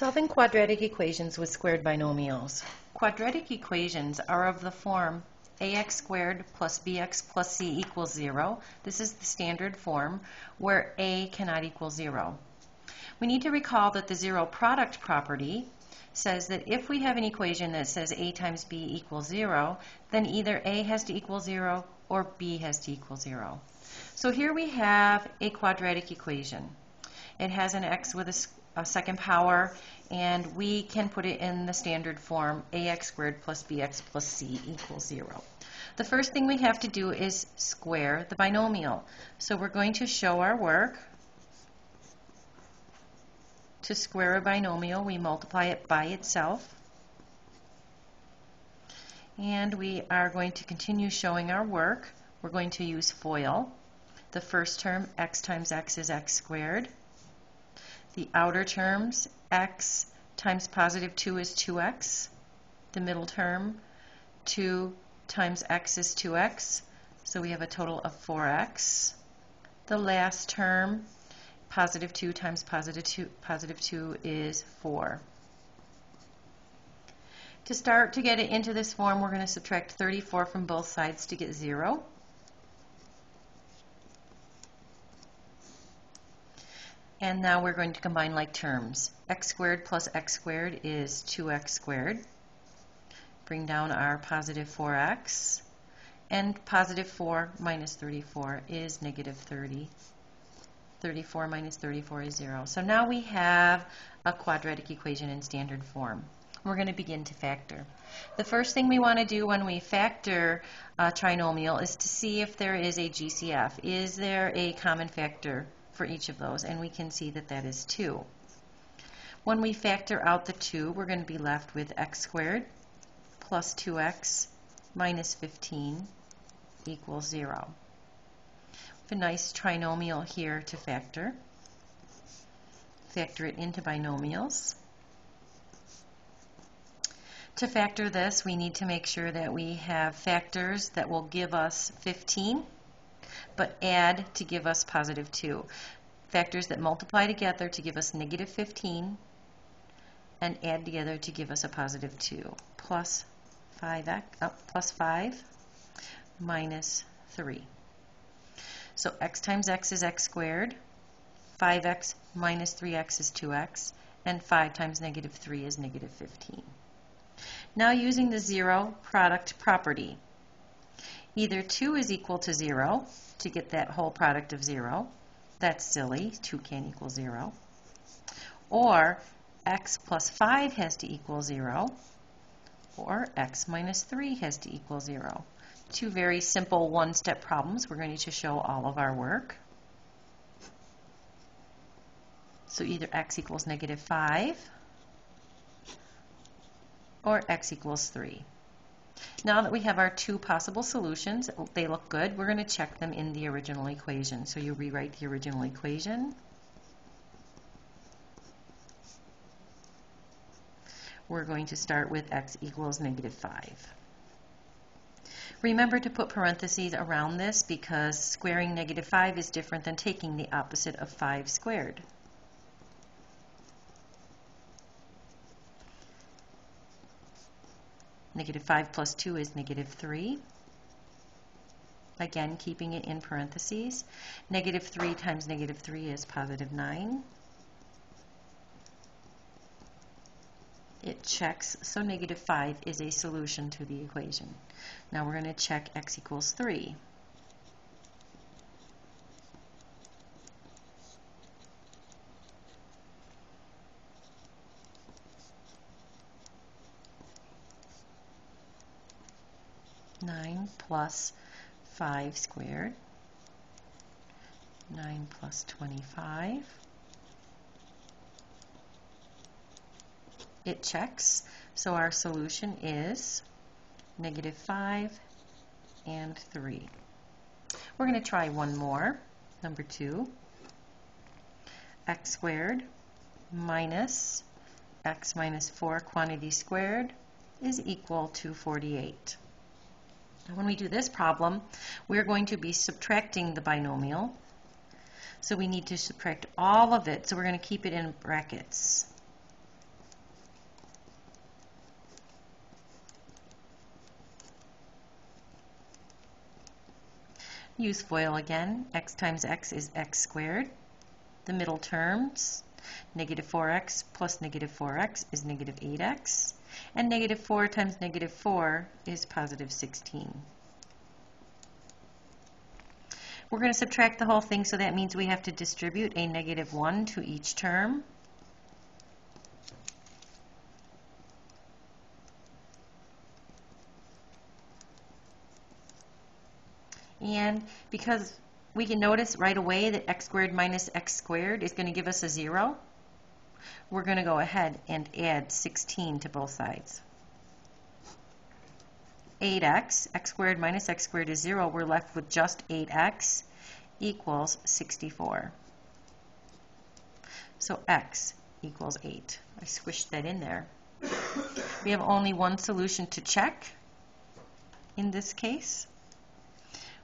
Solving quadratic equations with squared binomials. Quadratic equations are of the form ax squared plus bx plus c equals 0. This is the standard form where a cannot equal 0. We need to recall that the zero product property says that if we have an equation that says a times b equals 0, then either a has to equal 0 or b has to equal 0. So here we have a quadratic equation. It has an x with a second power, and we can put it in the standard form ax squared plus bx plus c equals 0. The first thing we have to do is square the binomial. So we're going to show our work. To square a binomial, we multiply it by itself. And we are going to continue showing our work. We're going to use FOIL. The first term, x times x, is x squared. The outer terms, x times positive 2 is 2x. The middle term, 2 times x is 2x. So we have a total of 4x. The last term, positive 2 times positive 2 is 4. To start to get it into this form, we're going to subtract 34 from both sides to get 0. And now we're going to combine like terms. X squared plus x squared is 2x squared. Bring down our positive 4x. And positive 4 minus 34 is negative 30. 34 minus 34 is 0. So now we have a quadratic equation in standard form. We're going to begin to factor. The first thing we want to do when we factor a trinomial is to see if there is a GCF. Is there a common factor for each of those? And we can see that that is 2. When we factor out the 2, we're going to be left with x squared plus 2x minus 15 equals 0. A nice trinomial here to factor. Factor it into binomials. To factor this, we need to make sure that we have factors that will give us 15, but add to give us positive 2. Factors that multiply together to give us negative 15 and add together to give us a positive 2. Plus 5 minus 3. So x times x is x squared, 5x minus 3x is 2x, and 5 times negative 3 is negative 15. Now using the zero product property, either 2 is equal to 0 to get that whole product of 0. That's silly. 2 can't equal 0. Or x plus 5 has to equal 0. Or x minus 3 has to equal 0. Two very simple one-step problems. We're going to show all of our work. So either x equals negative 5 or x equals 3. Now that we have our two possible solutions, they look good, we're going to check them in the original equation. So you rewrite the original equation. We're going to start with x equals negative 5. Remember to put parentheses around this because squaring negative 5 is different than taking the opposite of 5 squared. Negative 5 plus 2 is negative 3. Again, keeping it in parentheses. Negative 3 times negative 3 is positive 9. It checks, so negative 5 is a solution to the equation. Now we're going to check x equals 3. Nine plus 5 squared. 9 plus 25. It checks, so our solution is negative 5 and 3. We're going to try one more, number 2. X squared minus x minus 4 quantity squared is equal to 48. Now when we do this problem, we're going to be subtracting the binomial. So we need to subtract all of it, so we're going to keep it in brackets. Use FOIL again. X times x is x squared. The middle terms, negative 4x plus negative 4x is negative 8x. And negative 4 times negative 4 is positive 16. We're going to subtract the whole thing, so that means we have to distribute a negative 1 to each term. And because we can notice right away that x squared minus x squared is going to give us a 0, we're going to go ahead and add 16 to both sides. 8x, x squared minus x squared is 0. We're left with just 8x equals 64. So x equals 8. I squished that in there. We have only one solution to check in this case.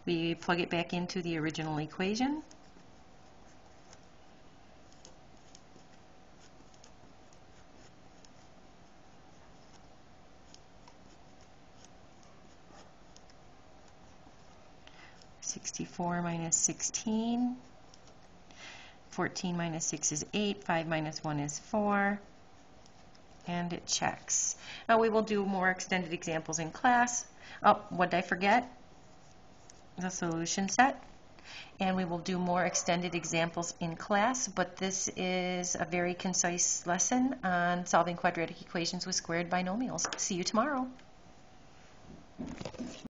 We plug it back into the original equation. (64 minus 16). 14 minus 6 is 8. 5 minus 1 is 4. And it checks. Now we will do more extended examples in class. Oh, what did I forget? The solution set. And we will do more extended examples in class, but this is a very concise lesson on solving quadratic equations with squared binomials. See you tomorrow.